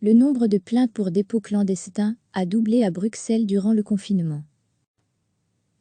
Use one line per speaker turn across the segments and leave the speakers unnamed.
Le nombre de plaintes pour dépôt clandestin a doublé à Bruxelles durant le confinement.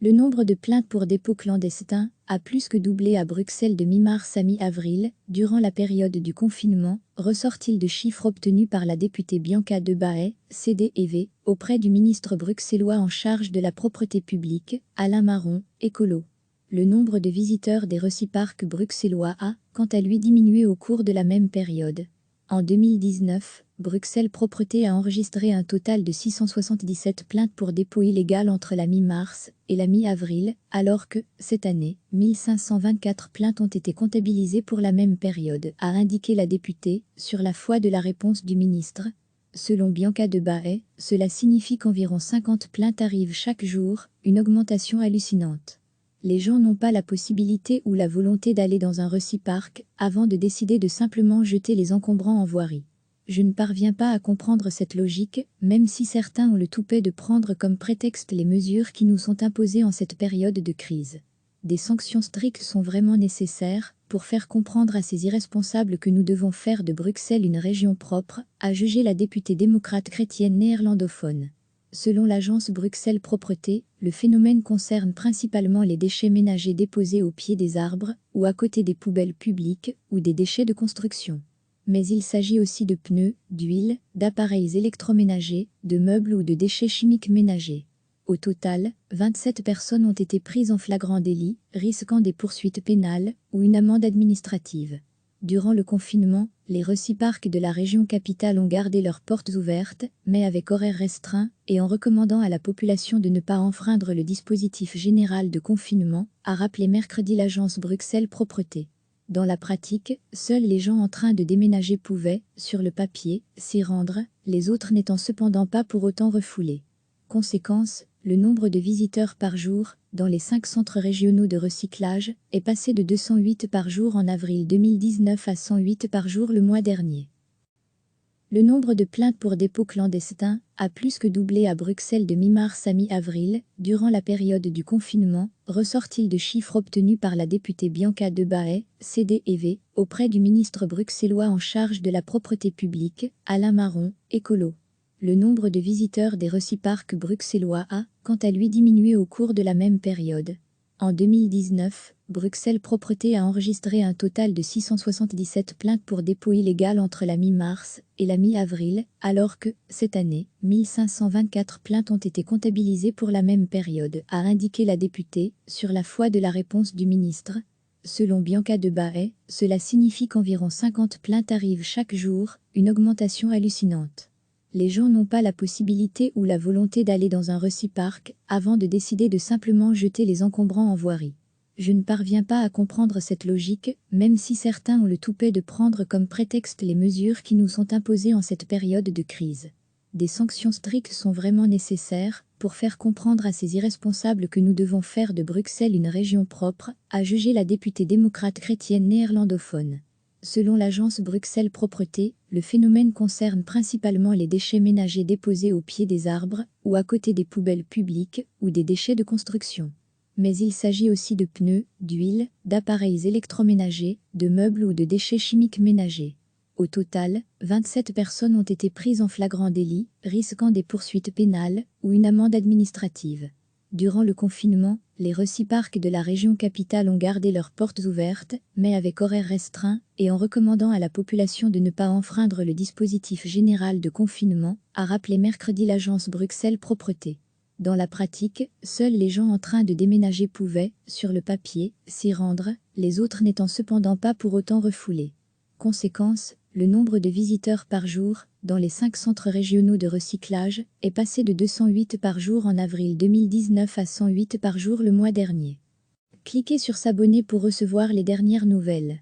Le nombre de plaintes pour dépôt clandestin a plus que doublé à Bruxelles de mi-mars à mi-avril, durant la période du confinement, ressort-il de chiffres obtenus par la députée Bianca De Baet, CD&V, auprès du ministre bruxellois en charge de la propreté publique, Alain Marron, écolo. Le nombre de visiteurs des reciparcs bruxellois a, quant à lui, diminué au cours de la même période. En 2019, Bruxelles Propreté a enregistré un total de 677 plaintes pour dépôt illégal entre la mi-mars et la mi-avril, alors que, cette année, 1524 plaintes ont été comptabilisées pour la même période, a indiqué la députée, sur la foi de la réponse du ministre. Selon Bianca De Baet, cela signifie qu'environ 50 plaintes arrivent chaque jour, une augmentation hallucinante. Les gens n'ont pas la possibilité ou la volonté d'aller dans un reciparc avant de décider de simplement jeter les encombrants en voirie. Je ne parviens pas à comprendre cette logique, même si certains ont le toupet de prendre comme prétexte les mesures qui nous sont imposées en cette période de crise. Des sanctions strictes sont vraiment nécessaires pour faire comprendre à ces irresponsables que nous devons faire de Bruxelles une région propre, a jugé la députée démocrate chrétienne néerlandophone. Selon l'agence Bruxelles Propreté, le phénomène concerne principalement les déchets ménagers déposés au pied des arbres ou à côté des poubelles publiques ou des déchets de construction. Mais il s'agit aussi de pneus, d'huile, d'appareils électroménagers, de meubles ou de déchets chimiques ménagers. Au total, 27 personnes ont été prises en flagrant délit, risquant des poursuites pénales ou une amende administrative. Durant le confinement, les reciparcs de la région capitale ont gardé leurs portes ouvertes, mais avec horaires restreints, et en recommandant à la population de ne pas enfreindre le dispositif général de confinement, a rappelé mercredi l'agence Bruxelles Propreté. Dans la pratique, seuls les gens en train de déménager pouvaient, sur le papier, s'y rendre, les autres n'étant cependant pas pour autant refoulés. Conséquence, le nombre de visiteurs par jour, dans les 5 centres régionaux de recyclage, est passé de 208 par jour en avril 2019 à 108 par jour le mois dernier. Le nombre de plaintes pour dépôt clandestin a plus que doublé à Bruxelles de mi-mars à mi-avril, durant la période du confinement, ressort-il de chiffres obtenus par la députée Bianca De Baet, CD&V, auprès du ministre bruxellois en charge de la propreté publique, Alain Marron, écolo. Le nombre de visiteurs des reciparcs bruxellois a, quant à lui, diminué au cours de la même période. En 2019, Bruxelles Propreté a enregistré un total de 677 plaintes pour dépôt illégal entre la mi-mars et la mi-avril, alors que, cette année, 1524 plaintes ont été comptabilisées pour la même période, a indiqué la députée, sur la foi de la réponse du ministre. Selon Bianca De Baet, cela signifie qu'environ 50 plaintes arrivent chaque jour, une augmentation hallucinante. Les gens n'ont pas la possibilité ou la volonté d'aller dans un reciparc avant de décider de simplement jeter les encombrants en voirie. Je ne parviens pas à comprendre cette logique, même si certains ont le toupet de prendre comme prétexte les mesures qui nous sont imposées en cette période de crise. Des sanctions strictes sont vraiment nécessaires pour faire comprendre à ces irresponsables que nous devons faire de Bruxelles une région propre, a jugé la députée démocrate chrétienne néerlandophone. Selon l'agence Bruxelles Propreté, le phénomène concerne principalement les déchets ménagers déposés au pied des arbres ou à côté des poubelles publiques ou des déchets de construction. Mais il s'agit aussi de pneus, d'huile, d'appareils électroménagers, de meubles ou de déchets chimiques ménagers. Au total, 27 personnes ont été prises en flagrant délit, risquant des poursuites pénales ou une amende administrative. Durant le confinement, les reciparcs de la région capitale ont gardé leurs portes ouvertes, mais avec horaires restreints, et en recommandant à la population de ne pas enfreindre le dispositif général de confinement, a rappelé mercredi l'agence Bruxelles Propreté. Dans la pratique, seuls les gens en train de déménager pouvaient, sur le papier, s'y rendre, les autres n'étant cependant pas pour autant refoulés. Conséquence, le nombre de visiteurs par jour, dans les 5 centres régionaux de recyclage, est passé de 208 par jour en avril 2019 à 108 par jour le mois dernier. Cliquez sur s'abonner pour recevoir les dernières nouvelles.